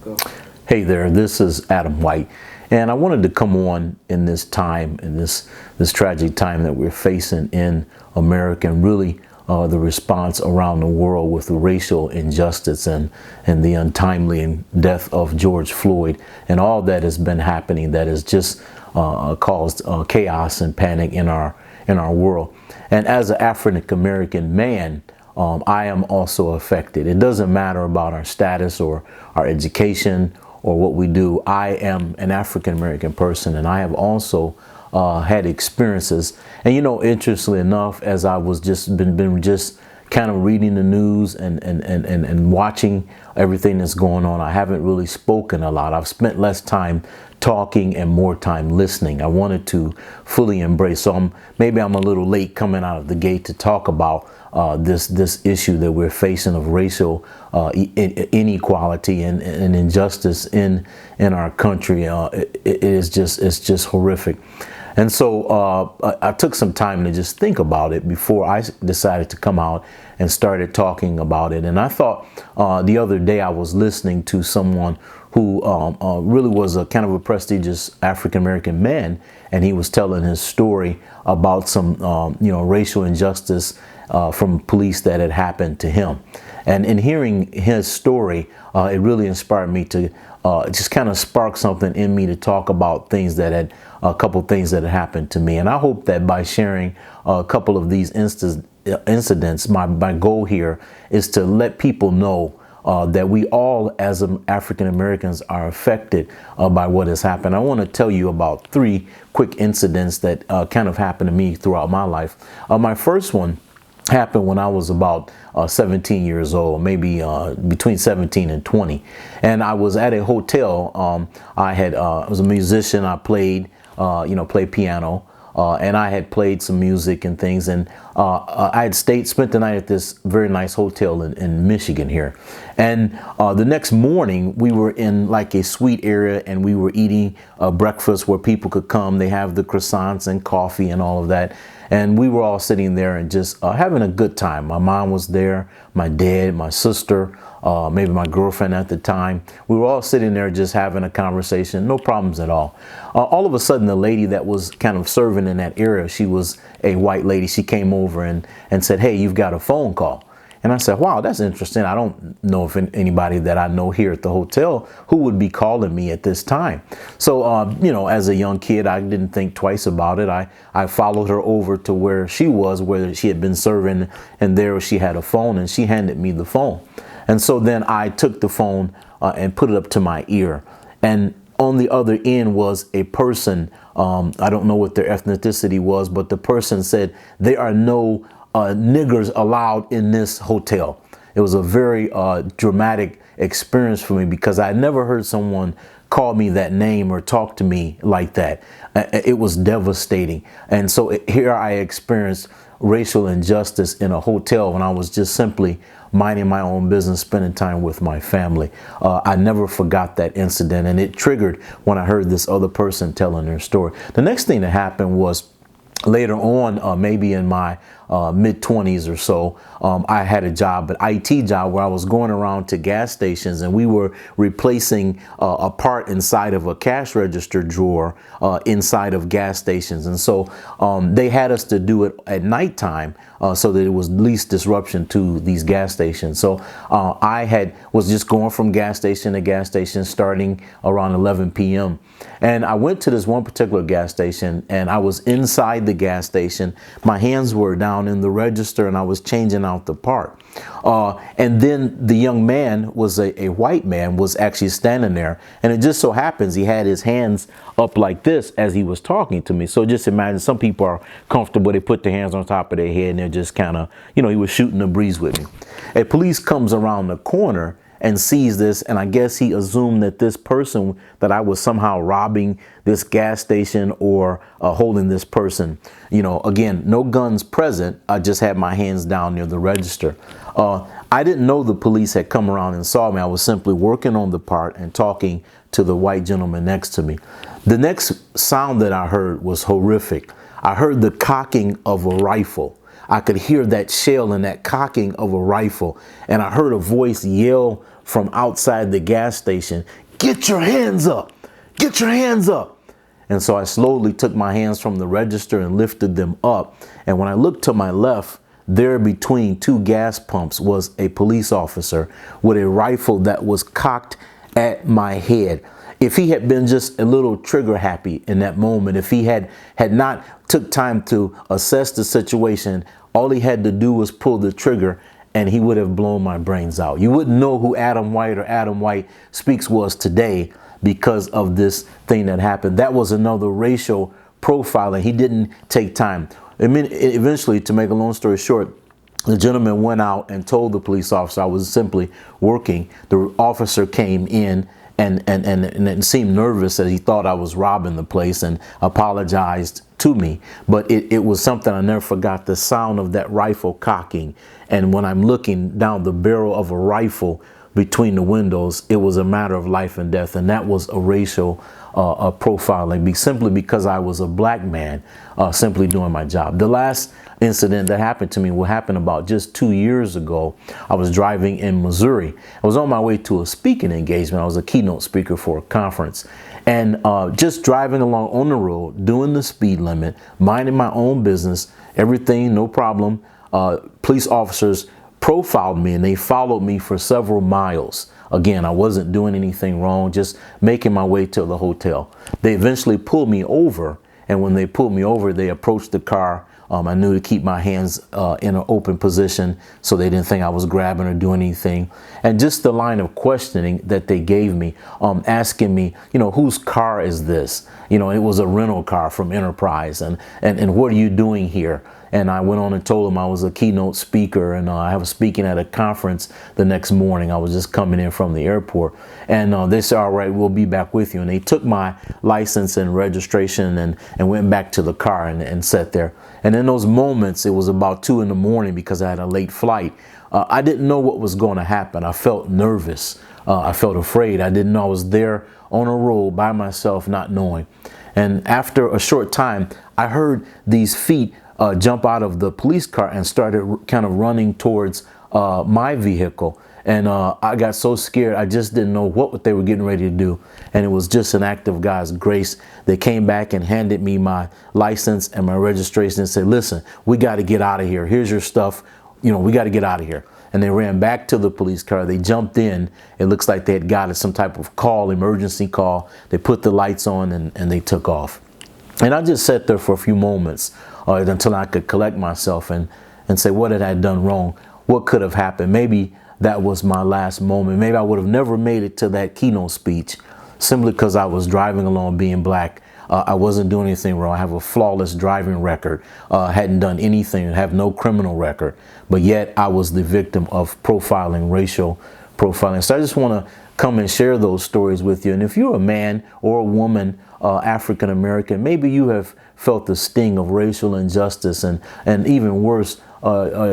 Go. Hey there, this is Adam White, and I wanted to come on in this time, in this tragic time that we're facing in America, and really the response around the world with the racial injustice and the untimely death of George Floyd, and all that has been happening that has just caused chaos and panic in our world. And as an African American man, I am also affected. It doesn't matter about our status or our education or what we do. I am an African American person, and I have also had experiences. And interestingly enough, as I was just been just kind of reading the news and watching everything that's going on, I haven't really spoken a lot. I've spent less time talking and more time listening. I wanted to fully embrace. So maybe I'm a little late coming out of the gate to talk about this issue that we're facing of racial inequality and injustice in our country. It's just horrific. And so I took some time to just think about it before I decided to come out and started talking about it. And I thought the other day I was listening to someone who really was a kind of a prestigious African-American man, and he was telling his story about some racial injustice from police that had happened to him. And in hearing his story, it really inspired me to just kind of spark something in me to talk about a couple things that had happened to me. And I hope that by sharing a couple of these incidents, my goal here is to let people know that we all as African Americans are affected by what has happened. I want to tell you about three quick incidents that kind of happened to me throughout my life. My first one happened when I was about 17 years old, maybe between 17 and 20. And I was at a hotel. I was a musician. I played piano. And I had played some music and things, and I had spent the night at this very nice hotel in Michigan here. And the next morning, we were in like a suite area, and we were eating breakfast where people could come. They have the croissants and coffee and all of that. And we were all sitting there and just having a good time. My mom was there, my dad, my sister, maybe my girlfriend at the time. We were all sitting there just having a conversation, no problems at all. All of a sudden, the lady that was kind of serving in that area, she was a white lady. She came over and said, "Hey, you've got a phone call." And I said, "Wow, that's interesting. I don't know if anybody that I know here at the hotel who would be calling me at this time." So, as a young kid, I didn't think twice about it. I followed her over to where she was, where she had been serving, and there she had a phone, and she handed me the phone. And so then I took the phone and put it up to my ear. And on the other end was a person, I don't know what their ethnicity was, but the person said, "There are no niggers allowed in this hotel." It was a very dramatic experience for me because I never heard someone call me that name or talk to me like that. It was devastating. And so here I experienced racial injustice in a hotel when I was just simply minding my own business, spending time with my family. I never forgot that incident, and it triggered when I heard this other person telling their story. The next thing that happened was later on, maybe in my mid-20s or so, I had a job, an IT job, where I was going around to gas stations, and we were replacing a part inside of a cash register drawer inside of gas stations. And so they had us to do it at nighttime so that it was least disruption to these gas stations. So I was just going from gas station to gas station starting around 11 p.m. And I went to this one particular gas station, and I was inside the gas station. My hands were down in the register, and I was changing out the part. And then the young man was a white man, was actually standing there. And it just so happens he had his hands up like this as he was talking to me. So just imagine, some people are comfortable. They put their hands on top of their head, and they're just kind of, he was shooting the breeze with me. A police comes around the corner and sees this, and I guess he assumed that this person, that I was somehow robbing this gas station or holding this person. Again, no guns present. I just had my hands down near the register. I didn't know the police had come around and saw me. I was simply working on the part and talking to the white gentleman next to me. The next sound that I heard was horrific. I heard the cocking of a rifle. I could hear that shell and that cocking of a rifle. And I heard a voice yell from outside the gas station, "Get your hands up, get your hands up." And so I slowly took my hands from the register and lifted them up. And when I looked to my left, there between two gas pumps was a police officer with a rifle that was cocked at my head. If he had been just a little trigger happy in that moment, if he had not took time to assess the situation, all he had to do was pull the trigger and he would have blown my brains out. You wouldn't know who Adam White or Adam White Speaks was today because of this thing that happened. That was another racial profiling. He didn't take time. I mean, eventually, to make a long story short, the gentleman went out and told the police officer I was simply working. The officer came in and seemed nervous as he thought I was robbing the place and apologized to me. But it was something I never forgot, the sound of that rifle cocking. And when I'm looking down the barrel of a rifle between the windows, it was a matter of life and death. And that was a racial profiling, simply because I was a black man simply doing my job. The last incident that happened to me happened about just 2 years ago. I was driving in Missouri. I was on my way to a speaking engagement. I was a keynote speaker for a conference. And just driving along on the road, doing the speed limit, minding my own business, everything, no problem. Police officers profiled me and they followed me for several miles. Again, I wasn't doing anything wrong, just making my way to the hotel. They eventually pulled me over, and when they pulled me over, they approached the car. I knew to keep my hands in an open position so they didn't think I was grabbing or doing anything. And just the line of questioning that they gave me, asking me, whose car is this? It was a rental car from Enterprise, and what are you doing here? And I went on and told them I was a keynote speaker, and I was speaking at a conference the next morning. I was just coming in from the airport, and they said, "All right, we'll be back with you." And they took my license and registration and went back to the car and sat there. And in those moments, it was about 2 a.m. because I had a late flight. I didn't know what was going to happen. I felt nervous. I felt afraid. I didn't know I was there on a road by myself, not knowing. And after a short time, I heard these feet jump out of the police car and started kind of running towards my vehicle. And I got so scared, I just didn't know what they were getting ready to do. And it was just an act of God's grace. They came back and handed me my license and my registration and said, "Listen, we got to get out of here. Here's your stuff. We got to get out of here." And they ran back to the police car. They jumped in. It looks like they had got some type of call, emergency call. They put the lights on and they took off. And I just sat there for a few moments until I could collect myself and say, what had I done wrong? What could have happened? Maybe that was my last moment. Maybe I would have never made it to that keynote speech simply because I was driving along being black. I wasn't doing anything wrong. I have a flawless driving record. Hadn't done anything, have no criminal record. But yet I was the victim of profiling, racial profiling. So I just want to come and share those stories with you. And if you're a man or a woman, African American, maybe you have felt the sting of racial injustice and even worse,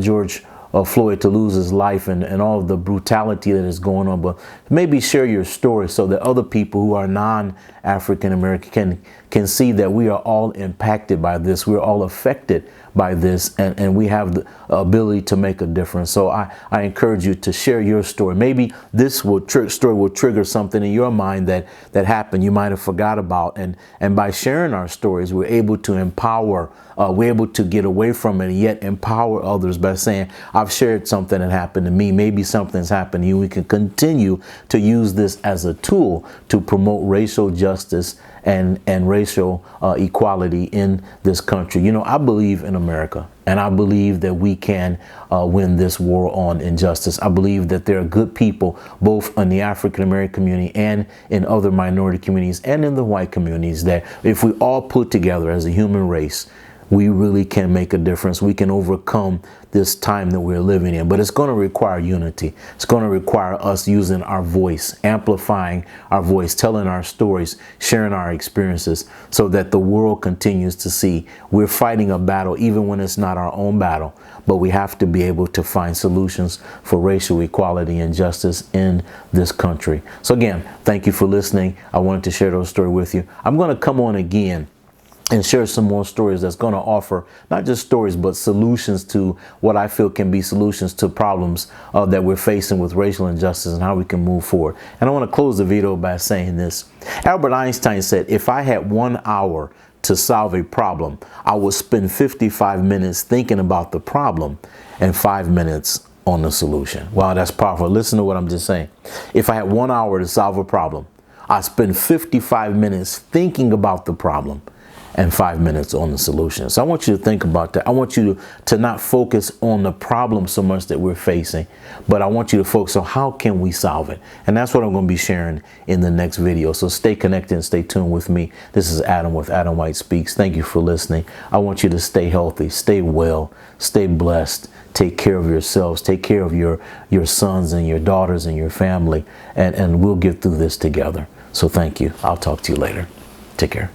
George Floyd to lose his life and all of the brutality that is going on. But maybe share your story so that other people who are non-African American can see that we are all impacted by this. We're all affected by this, and we have the ability to make a difference. So I encourage you to share your story. Maybe this story will trigger something in your mind that happened you might have forgot about. And by sharing our stories, we're able to empower, we're able to get away from it and yet empower others by saying, I've shared something that happened to me. Maybe something's happened to you. We can continue to use this as a tool to promote racial justice and racial equality in this country. I believe in America, and I believe that we can win this war on injustice. I believe that there are good people both in the African American community and in other minority communities and in the white communities, that if we all put together as a human race, we really can make a difference. We can overcome this time that we're living in. But it's going to require unity. It's going to require us using our voice, amplifying our voice, telling our stories, sharing our experiences, so that the world continues to see we're fighting a battle, even when it's not our own battle. But we have to be able to find solutions for racial equality and justice in this country. So again, thank you for listening. I wanted to share those stories with you. I'm going to come on again and share some more stories that's going to offer not just stories, but solutions to what I feel can be solutions to problems that we're facing with racial injustice and how we can move forward. And I want to close the video by saying this. Albert Einstein said, if I had 1 hour to solve a problem, I would spend 55 minutes thinking about the problem and 5 minutes on the solution. Wow, that's powerful. Listen to what I'm just saying. If I had 1 hour to solve a problem, I spend 55 minutes thinking about the problem and 5 minutes on the solution. So I want you to think about that. I want you to not focus on the problem so much that we're facing, but I want you to focus on how can we solve it. And that's what I'm going to be sharing in the next video. So stay connected and stay tuned with me. This is Adam with Adam White Speaks. Thank you for listening. I want you to stay healthy, stay well, stay blessed, take care of yourselves, take care of your sons and your daughters and your family, and we'll get through this together. So thank you. I'll talk to you later. Take care.